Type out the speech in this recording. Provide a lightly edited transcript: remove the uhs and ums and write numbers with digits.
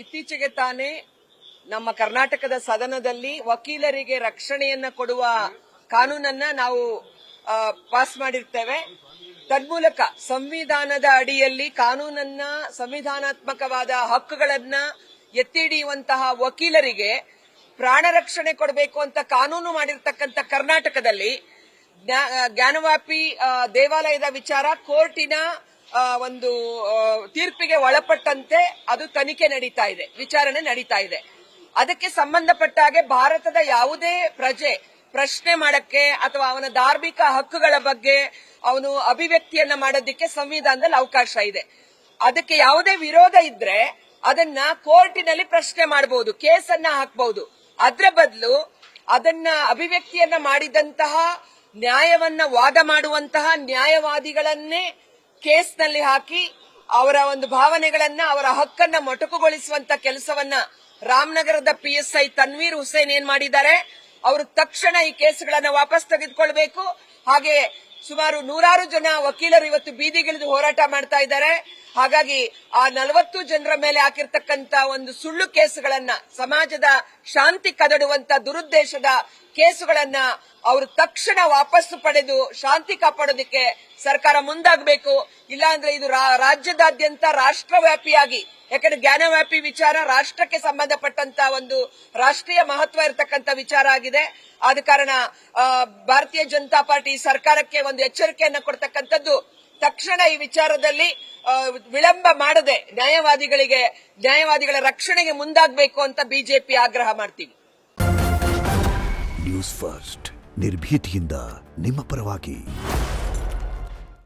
ಇತ್ತೀಚೆಗೆ ತಾನೇ ನಮ್ಮ ಕರ್ನಾಟಕದ ಸದನದಲ್ಲಿ ವಕೀಲರಿಗೆ ರಕ್ಷಣೆಯನ್ನ ಕೊಡುವ ಕಾನೂನನ್ನ ನಾವು ಪಾಸ್ ಮಾಡಿರ್ತೇವೆ. ತನ್ಮೂಲಕ ಸಂವಿಧಾನದ ಅಡಿಯಲ್ಲಿ ಕಾನೂನನ್ನ, ಸಂವಿಧಾನಾತ್ಮಕವಾದ ಹಕ್ಕುಗಳನ್ನ ಎತ್ತಿ ಹಿಡಿಯುವಂತಹ ವಕೀಲರಿಗೆ ಪ್ರಾಣ ರಕ್ಷಣೆ ಕೊಡಬೇಕು ಅಂತ ಕಾನೂನು ಮಾಡಿರ್ತಕ್ಕಂಥ ಕರ್ನಾಟಕದಲ್ಲಿ ಜ್ಞಾನವಾಪಿ ದೇವಾಲಯದ ವಿಚಾರ ಕೋರ್ಟಿನ ಒಂದು ತೀರ್ಪಿಗೆ ಒಳಪಟ್ಟಂತೆ ಅದು ತನಿಖೆ ನಡೀತಾ ಇದೆ, ವಿಚಾರಣೆ ನಡೀತಾ ಇದೆ. ಅದಕ್ಕೆ ಸಂಬಂಧಪಟ್ಟ ಹಾಗೆ ಭಾರತದ ಯಾವುದೇ ಪ್ರಜೆ ಪ್ರಶ್ನೆ ಮಾಡಕ್ಕೆ ಅಥವಾ ಅವನ ಧಾರ್ಮಿಕ ಹಕ್ಕುಗಳ ಬಗ್ಗೆ ಅವನು ಅಭಿವ್ಯಕ್ತಿಯನ್ನ ಮಾಡೋದಕ್ಕೆ ಸಂವಿಧಾನದಲ್ಲಿ ಅವಕಾಶ ಇದೆ. ಅದಕ್ಕೆ ಯಾವುದೇ ವಿರೋಧ ಇದ್ರೆ ಅದನ್ನ ಕೋರ್ಟಿನಲ್ಲಿ ಪ್ರಶ್ನೆ ಮಾಡಬಹುದು, ಕೇಸನ್ನ ಹಾಕಬಹುದು. ಅದರ ಬದಲು ಅದನ್ನ ಅಭಿವ್ಯಕ್ತಿಯನ್ನ ಮಾಡಿದಂತಹ ನ್ಯಾಯವನ್ನ ವಾದ ಮಾಡುವಂತಹ ನ್ಯಾಯವಾದಿಗಳನ್ನೇ ಕೇಸ್ನಲ್ಲಿ ಹಾಕಿ ಅವರ ಒಂದು ಭಾವನೆಗಳನ್ನ, ಅವರ ಹಕ್ಕನ್ನ ಮೊಟಕುಗೊಳಿಸುವಂತ ಕೆಲಸವನ್ನ ರಾಮನಗರದ PSI ತನ್ವೀರ್ ಹುಸೇನ್ ಏನ್ ಮಾಡಿದ್ದಾರೆ, ಅವರು ತಕ್ಷಣ ಈ ಕೇಸುಗಳನ್ನ ವಾಪಸ್ ತೆಗೆದುಕೊಳ್ಬೇಕು. ಹಾಗೆ ಸುಮಾರು 100 ಜನ ವಕೀಲರು ಇವತ್ತು ಬೀದಿಗಿಳಿದು ಹೋರಾಟ ಮಾಡ್ತಾ ಇದ್ದಾರೆ. ಹಾಗಾಗಿ ಆ 40 ಜನರ ಮೇಲೆ ಹಾಕಿರ್ತಕ್ಕಂತ ಒಂದು ಸುಳ್ಳು ಕೇಸುಗಳನ್ನ, ಸಮಾಜದ ಶಾಂತಿ ಕದಡುವಂತ ದುರುದ್ದೇಶದ ಕೇಸುಗಳನ್ನ ಅವರು ತಕ್ಷಣ ವಾಪಸ್ಸು ಪಡೆದು ಶಾಂತಿ ಕಾಪಾಡೋದಕ್ಕೆ ಸರ್ಕಾರ ಮುಂದಾಗಬೇಕು. ಇಲ್ಲಾಂದ್ರೆ ಇದು ರಾಜ್ಯದಾದ್ಯಂತ ರಾಷ್ಟ್ರವ್ಯಾಪಿಯಾಗಿ, ಯಾಕಂದ್ರೆ ಜ್ಞಾನವ್ಯಾಪಿ ವಿಚಾರ ರಾಷ್ಟ್ರಕ್ಕೆ ಸಂಬಂಧಪಟ್ಟಂತ ಒಂದು ರಾಷ್ಟ್ರೀಯ ಮಹತ್ವ ಇರತಕ್ಕಂತ ವಿಚಾರ ಆಗಿದೆ. ಆದ ಕಾರಣ ಭಾರತೀಯ ಜನತಾ ಪಾರ್ಟಿ ಸರ್ಕಾರಕ್ಕೆ ಒಂದು ಎಚ್ಚರಿಕೆಯನ್ನ ಕೊಡ್ತಕ್ಕಂಥದ್ದು, ತಕ್ಷಣ ಈ ವಿಚಾರದಲ್ಲಿ ವಿಳಂಬ ಮಾಡದೆ ನ್ಯಾಯವಾದಿಗಳ ರಕ್ಷಣೆಗೆ ಮುಂದಾಗಬೇಕು ಅಂತ ಬಿಜೆಪಿ ಆಗ್ರಹ ಮಾಡ್ತೀವಿ. ನ್ಯೂಸ್ ಫಸ್ಟ್, ನಿರ್ಭೀತಿಯಿಂದ ನಿಮ್ಮ ಪರವಾಗಿ.